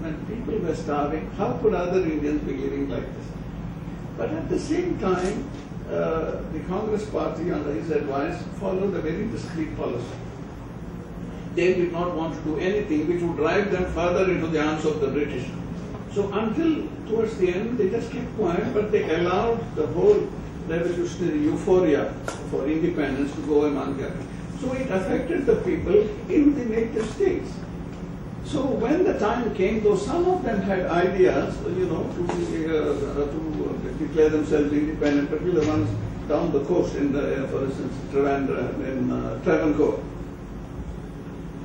when people were starving, how could other Indians be living like this? But at the same time, the Congress party, under his advice, followed a very discreet policy. They did not want to do anything which would drive them further into the arms of the British. So until towards the end, they just kept quiet, but they allowed the whole revolutionary euphoria for independence to go among them. So it affected the people in the native states. So when the time came, though some of them had ideas, to declare themselves independent, particularly the ones down the coast in the, for instance, Travancore.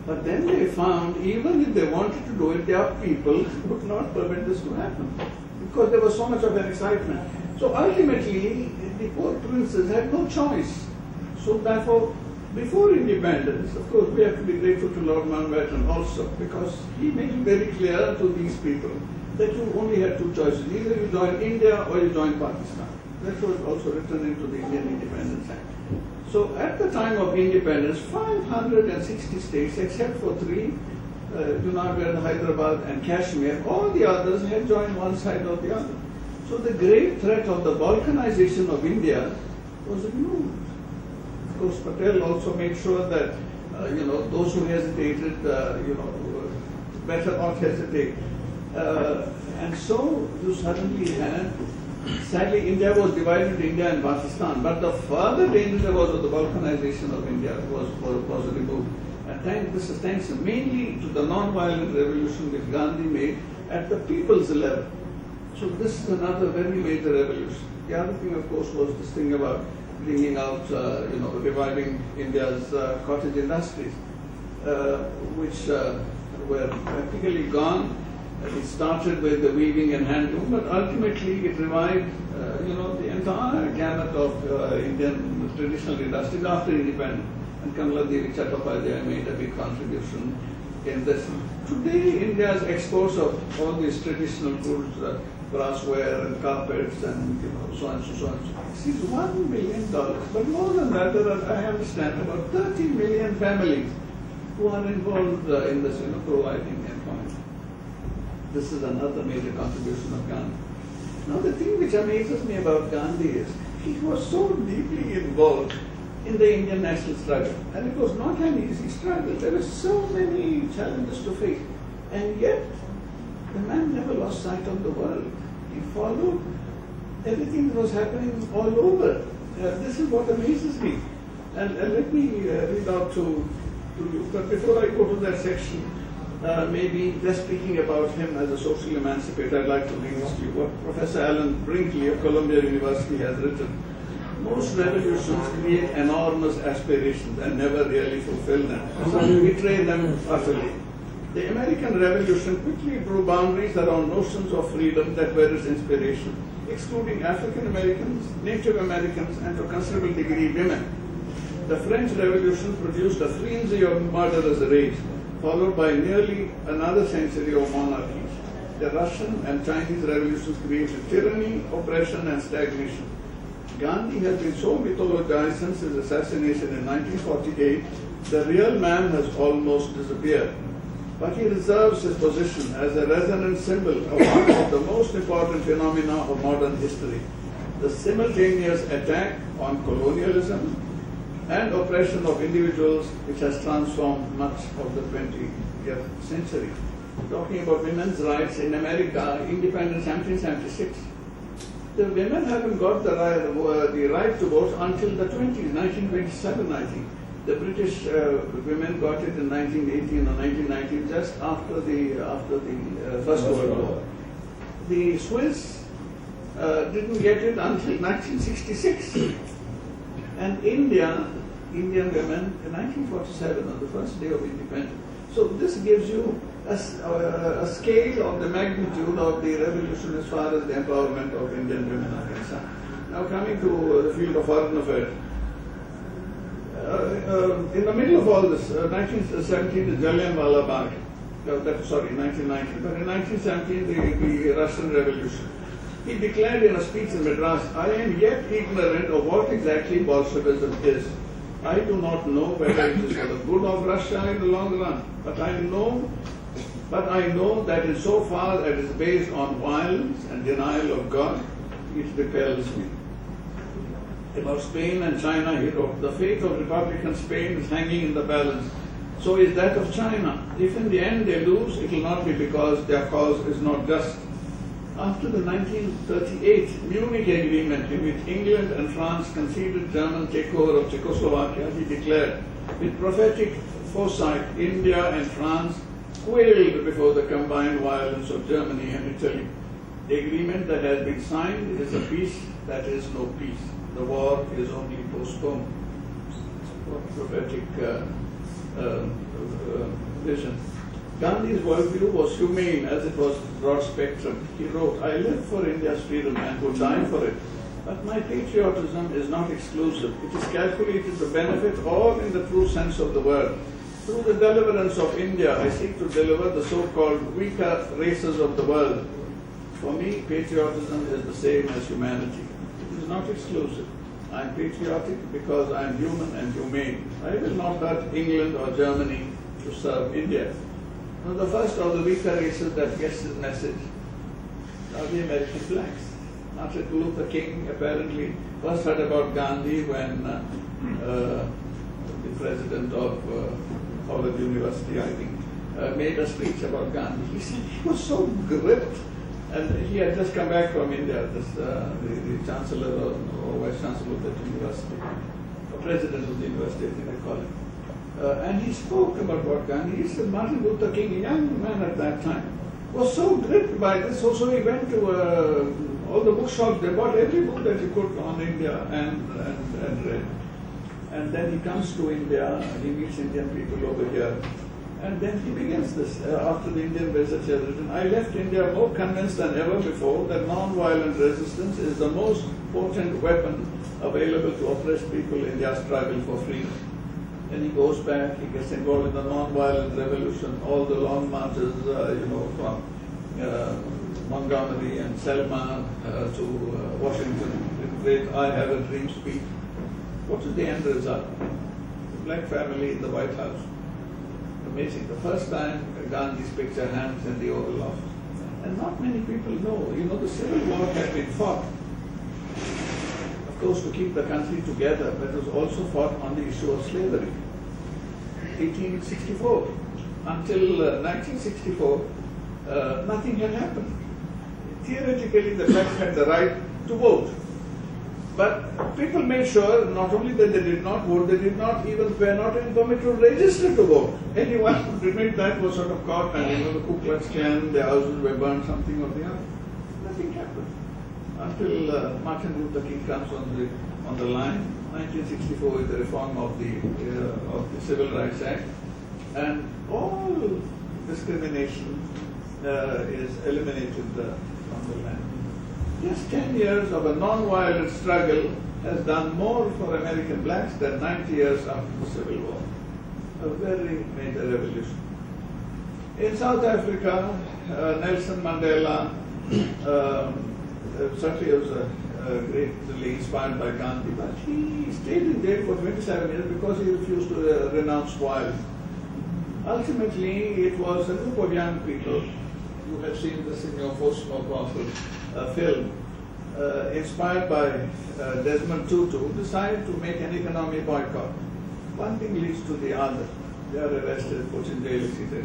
But then they found, even if they wanted to do it, their people would not permit this to happen, because there was so much of an excitement. So ultimately, the poor princes had no choice. So therefore, before independence, of course, we have to be grateful to Lord Mountbatten also, because he made it very clear to these people that you only had two choices. Either you join India or you join Pakistan. That was also written into the Indian Independence Act. So at the time of independence, 560 states, except for three, Junagadh, Hyderabad and Kashmir, all the others had joined one side or the other. So the great threat of the balkanization of India was removed. Of course, Patel also made sure that, those who hesitated, better not hesitate. And so you suddenly had, sadly, India was divided into India and Pakistan, but the further danger was of the balkanization of India was removed. And this is thanks mainly to the non-violent revolution which Gandhi made at the people's level. So this is another very major revolution. The other thing, of course, was this thing about bringing out, reviving India's cottage industries, which were practically gone. It started with the weaving and handloom, but ultimately it revived, the entire gamut of Indian traditional industries after independence. And Kamaladevi Chattopadhyay made a big contribution in this. Today, India's exports of all these traditional goods, brassware and carpets and so on and so on, exceeds $1 billion. But more than that, there are, I understand, about 30 million families who are involved in this, providing employment. This is another major contribution of Gandhi. Now, the thing which amazes me about Gandhi is he was so deeply involved in the Indian national struggle, and it was not an easy struggle. There were so many challenges to face, and yet the man never lost sight of the world. He followed everything that was happening all over. This is what amazes me. And let me read out to you. But before I go to that section, maybe just speaking about him as a social emancipator, I'd like to read this to you. What Professor Alan Brinkley of Columbia University has written. Most revolutions create enormous aspirations and never really fulfill them. Some betray them utterly. The American Revolution quickly drew boundaries around notions of freedom that were its inspiration, excluding African Americans, Native Americans, and to a considerable degree women. The French Revolution produced a frenzy of murderous rage, followed by nearly another century of monarchies. The Russian and Chinese revolutions created tyranny, oppression, and stagnation. Gandhi has been so mythologized since his assassination in 1948, the real man has almost disappeared. But he reserves his position as a resonant symbol of one of the most important phenomena of modern history, the simultaneous attack on colonialism and oppression of individuals, which has transformed much of the 20th century. Talking about women's rights in America, independence 1776. The women haven't got the right to vote until the 20s, 1927, I think. The British women got it in 1918 or 1919, just after the First World War. The Swiss didn't get it until 1966. And Indian women in 1947, on the first day of independence. So this gives you a scale of the magnitude of the revolution as far as the empowerment of Indian women are concerned. Now coming to the field of foreign affairs. In the middle of all this, 1917, the Jallianwala Bagh, 1919, but in 1917, the Russian Revolution. He declared in a speech in Madras, I am yet ignorant of what exactly Bolshevism is. I do not know whether it is for the good of Russia in the long run, but I know But I know that insofar as it is based on violence and denial of God, it repels me. About Spain and China, he wrote, the fate of Republican Spain is hanging in the balance. So is that of China. If in the end they lose, it will not be because their cause is not just. After the 1938 Munich Agreement, in which England and France conceded German takeover of Czechoslovakia, he declared, with prophetic foresight, India and France quailed before the combined violence of Germany and Italy. The agreement that has been signed is a peace that is no peace. The war is only postponed. What prophetic vision. Gandhi's worldview was humane as it was broad spectrum. He wrote, I live for India's freedom and would die for it. But my patriotism is not exclusive. It is calculated to benefit all in the true sense of the word. Through the deliverance of India, I seek to deliver the so-called weaker races of the world. For me, patriotism is the same as humanity. It is not exclusive. I am patriotic because I am human and humane. I will not hurt England or Germany to serve India. Now, the first of the weaker races that gets his message are the American blacks. Martin Luther King apparently first heard about Gandhi when the president of Harvard University, I think, made a speech about Gandhi. He said he was so gripped, and he had just come back from India, the chancellor or vice chancellor of that university, or president of the university, I think they call it. And he spoke about what Gandhi. He said Martin Luther King, a young man at that time, was so gripped by this. So he went to all the bookshops. They bought every book that he could on India and read. And then he comes to India. He meets Indian people over here, and then he begins this. After the Indian visit, he has written, I left India more convinced than ever before that non-violent resistance is the most potent weapon available to oppressed people in their struggle for freedom. Then he goes back, he gets involved in the non-violent revolution, all the long marches, from Montgomery and Selma to Washington, with great I Have a Dream speech. What is the end result? The black family in the White House. Amazing. The first time Gandhi's picture hangs in the Oval Office. And not many people know. The Civil War had been fought, of course, to keep the country together, but it was also fought on the issue of slavery. 1864. Until 1964, nothing had happened. Theoretically, the blacks had the right to vote. But people made sure not only that they did not vote, they were not even permitted to register to vote. Anyone who did that was sort of caught, and the Ku Klux Klan, their houses were burned, something or the other. Nothing happened until Martin Luther King comes on the line. 1964 is the reform of the Civil Rights Act, and all discrimination is eliminated from the land. Just 10 years of a non-violent struggle has done more for American blacks than 90 years after the Civil War. A very major revolution. In South Africa, Nelson Mandela certainly was greatly inspired by Gandhi, but he stayed in jail for 27 years because he refused to renounce violence. Ultimately, it was a group of young people, you have seen this in your most powerful film, inspired by Desmond Tutu, decided to make an economic boycott. One thing leads to the other. They are arrested, put in jail, etc.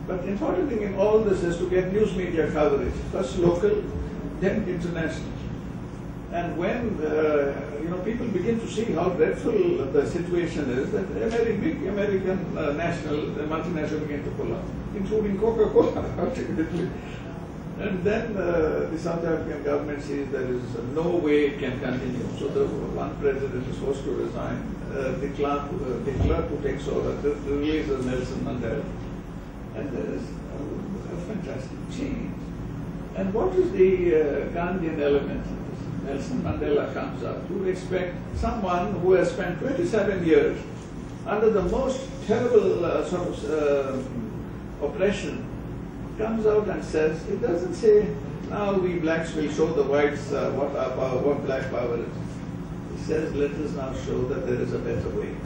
But the important thing in all this is to get news media coverage, first local, then international. And when people begin to see how dreadful the situation is, that big American multinational begin to pull out, including Coca-Cola, ultimately. And then the South African government sees there is no way it can continue. So the one president is forced to resign. The clerk who takes over releases Nelson Mandela. And there is a fantastic change. And what is the Gandhian element in this? Nelson Mandela comes up. You would expect someone who has spent 27 years under the most terrible oppression comes out and says, it doesn't say, now we blacks will show the whites what our power, what black power is. He says, let us now show that there is a better way.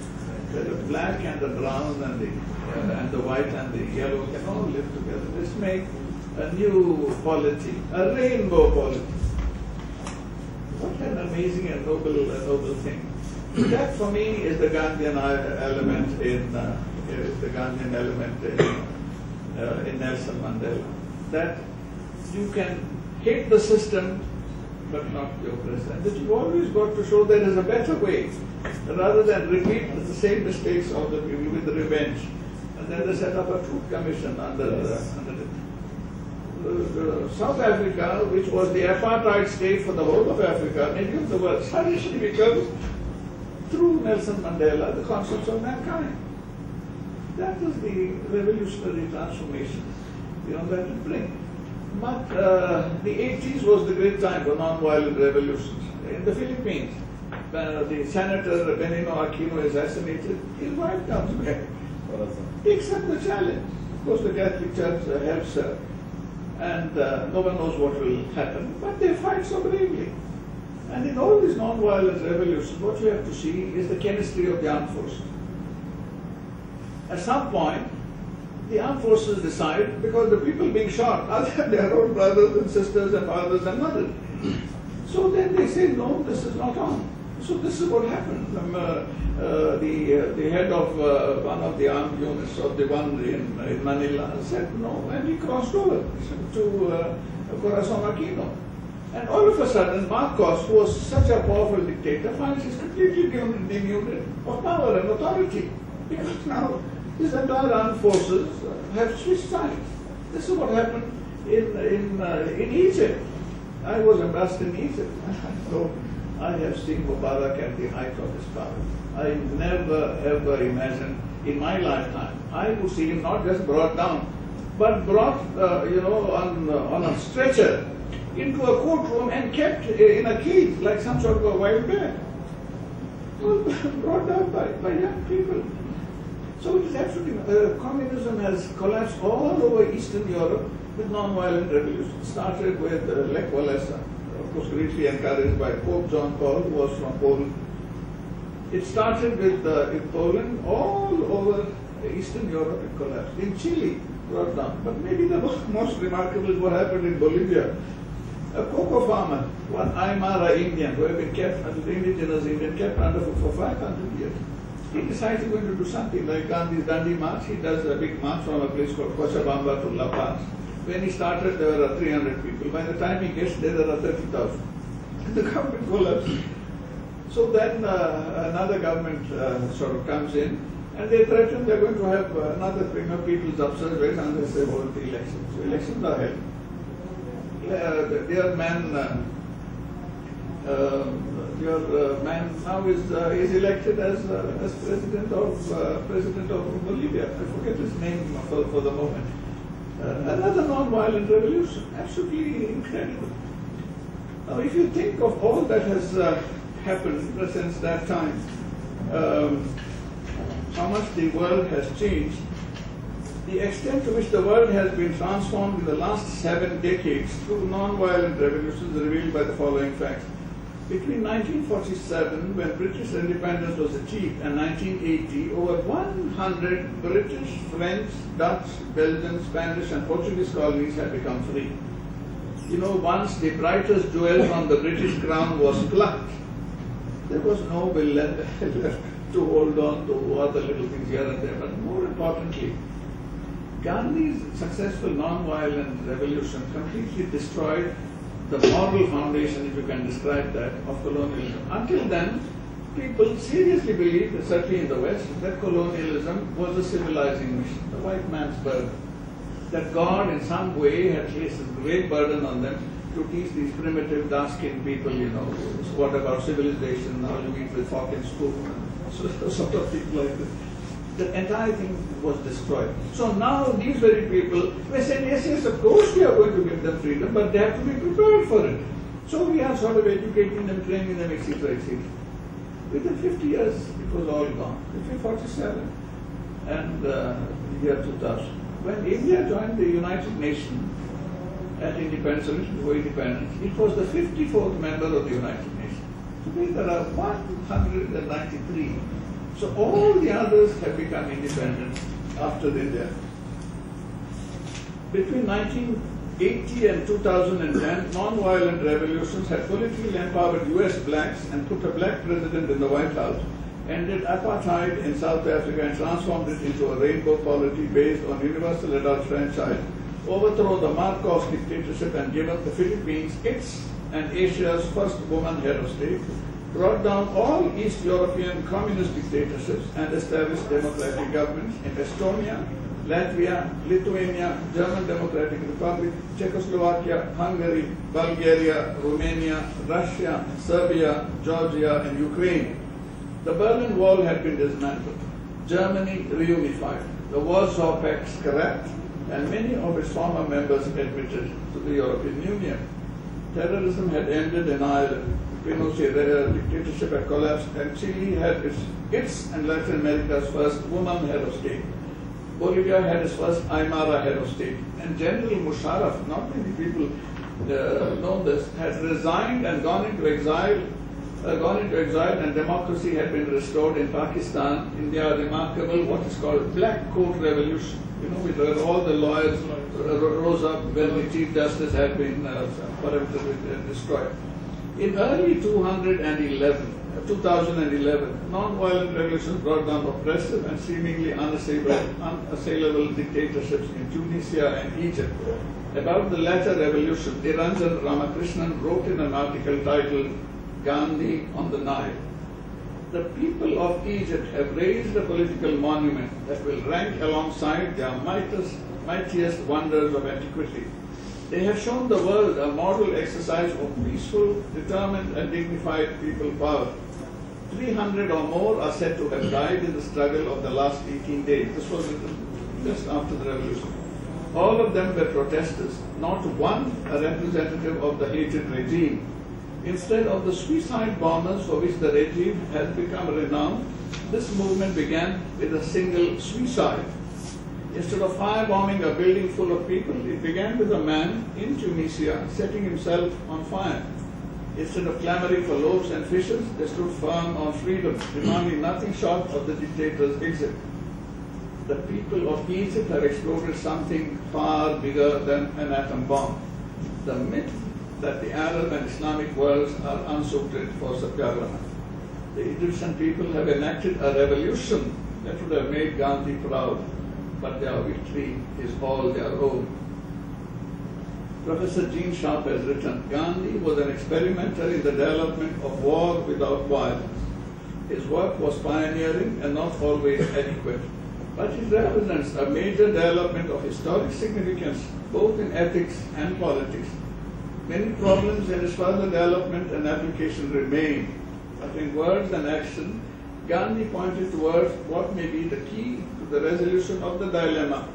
where the black and the brown and the white and the yellow can all live together. Let's make a new polity, a rainbow polity. What an amazing and noble thing. That for me is the Gandhian element in Nelson Mandela. That you can hate the system but not be oppressed. And that you've always got to show there is a better way, rather than repeat the same mistakes of the people with revenge. And then they set up a truth commission under South Africa, which was the apartheid state for the whole of Africa, many of the world, suddenly becomes, through Nelson Mandela, the conscience of mankind. That was the revolutionary transformation, that would bring. But the 80s was the great time for non-violent revolutions. In the Philippines, the senator Benigno Aquino is assassinated, his wife comes back, takes up the challenge. Of course, the Catholic Church helps her, and no one knows what will happen, but they fight so bravely. And in all these non-violent revolutions, what you have to see is the chemistry of the armed forces. At some point, the armed forces decide, because the people being shot are their own brothers and sisters and fathers and mothers. So then they say, no, this is not on. So this is what happened. The head of one of the armed units of the one in Manila said no, and he crossed over to Corazon Aquino. And all of a sudden, Marcos, who was such a powerful dictator, finds he's completely denuded of power and authority. Because now his entire armed forces have switched sides. This is what happened in Egypt. I was ambassador in Egypt, so I have seen Mubarak at the height of his power. I never ever imagined in my lifetime I would see him not just brought down, but brought on a stretcher into a courtroom and kept in a cage like some sort of a wild bear. Brought down by young people. So it is absolutely, communism has collapsed all over Eastern Europe with non-violent revolutions. It started with Lech Walesa, of course greatly encouraged by Pope John Paul, who was from Poland. It started with in Poland, all over Eastern Europe it collapsed. In Chile, brought down. But maybe the most remarkable is what happened in Bolivia. A cocoa farmer, one Aymara Indian, who had been kept, an indigenous Indian, kept underfoot for 500 years. He decides he's going to do something like Gandhi's Dandi March. He does a big march from a place called Cochabamba to La Paz. When he started, there were 300 people. By the time he gets there are 30,000. The government collapses. So then another government sort of comes in, and they threaten they're going to have another people's upsurge unless they hold the elections. So elections are held. Their man now is elected as president of Bolivia. I forget his name for the moment. Another non-violent revolution, absolutely incredible. Now, if you think of all that has happened since that time, how much the world has changed, the extent to which the world has been transformed in the last 7 decades through non-violent revolutions is revealed by the following facts. Between 1947, when British independence was achieved, and 1980, over 100 British, French, Dutch, Belgian, Spanish and Portuguese colonies had become free. Once the brightest jewel on the British crown was plucked, there was no will left to hold on to other little things here and there. But more importantly, Gandhi's successful non-violent revolution completely destroyed the moral foundation, if you can describe that, of colonialism. Until then, people seriously believed, certainly in the West, that colonialism was a civilizing mission, the white man's burden. That God in some way had placed a great burden on them to teach these primitive dark-skinned people, what about civilization, how you eat with fork and spoon, and sort of people like this. The entire thing was destroyed. So now these very people were saying, yes, of course we are going to give them freedom, but they have to be prepared for it. So we are sort of educating them, training them, etc., etc. Within 50 years, it was all gone. Between 47 and the year 2000. When India joined the United Nations at independence, a little before independence, it was the 54th member of the United Nations. Today there are 193 So all the others have become independent after India. Between 1980 and 2010, non-violent revolutions had politically empowered US blacks and put a black president in the White House, ended apartheid in South Africa and transformed it into a rainbow polity based on universal adult franchise, overthrow the Marcos dictatorship and given the Philippines its and Asia's first woman head of state, brought down all East European communist dictatorships and established democratic governments in Estonia, Latvia, Lithuania, German Democratic Republic, Czechoslovakia, Hungary, Bulgaria, Romania, Russia, Serbia, Georgia, and Ukraine. The Berlin Wall had been dismantled, Germany reunified, the Warsaw Pact scrapped, and many of its former members admitted to the European Union. Terrorism had ended in Ireland, Pinochet dictatorship had collapsed, and Chile had its and Latin America's first woman head of state. Bolivia had its first Aymara head of state, and General Musharraf, not many people know this, had resigned and gone into exile, and democracy had been restored in Pakistan in their remarkable, what is called Black Coat Revolution. You know, where all the lawyers rose up when the Chief Justice had been destroyed. In early 2011, non-violent revolutions brought down oppressive and seemingly unassailable dictatorships in Tunisia and Egypt. About the latter revolution, Niranjan Ramakrishnan wrote in an article titled Gandhi on the Nile. The people of Egypt have raised a political monument that will rank alongside their mightiest wonders of antiquity. They have shown the world a model exercise of peaceful, determined, and dignified people power. 300 or more are said to have died in the struggle of the last 18 days. This was just after the revolution. All of them were protesters, not one a representative of the hated regime. Instead of the suicide bombers for which the regime has become renowned, this movement began with a single suicide. Instead of firebombing a building full of people, it began with a man in Tunisia setting himself on fire. Instead of clamoring for loaves and fishes, they stood firm on freedom, demanding nothing short of the dictator's exit. The people of Egypt have exploded something far bigger than an atom bomb. The myth that the Arab and Islamic worlds are unsuited for satyagraha. The Egyptian people have enacted a revolution that would have made Gandhi proud, but their victory is all their own. Professor Gene Sharp has written, Gandhi was an experimenter in the development of war without violence. His work was pioneering and not always adequate, but it represents a major development of historic significance both in ethics and politics. Many problems in its further development and application remain, but in words and action, Gandhi pointed towards what may be the key to the resolution of the dilemma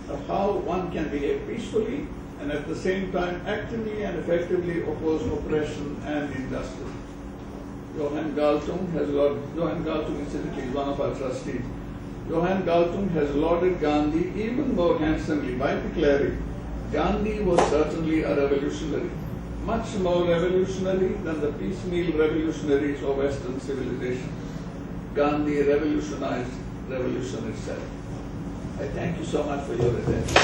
of how one can behave peacefully and at the same time actively and effectively oppose oppression and injustice. Johann Galtung incidentally is one of our trustees. Johann Galtung has lauded Gandhi even more handsomely by declaring, Gandhi was certainly a revolutionary, much more revolutionary than the piecemeal revolutionaries of Western civilization. Gandhi revolutionized revolution itself. I thank you so much for your attention.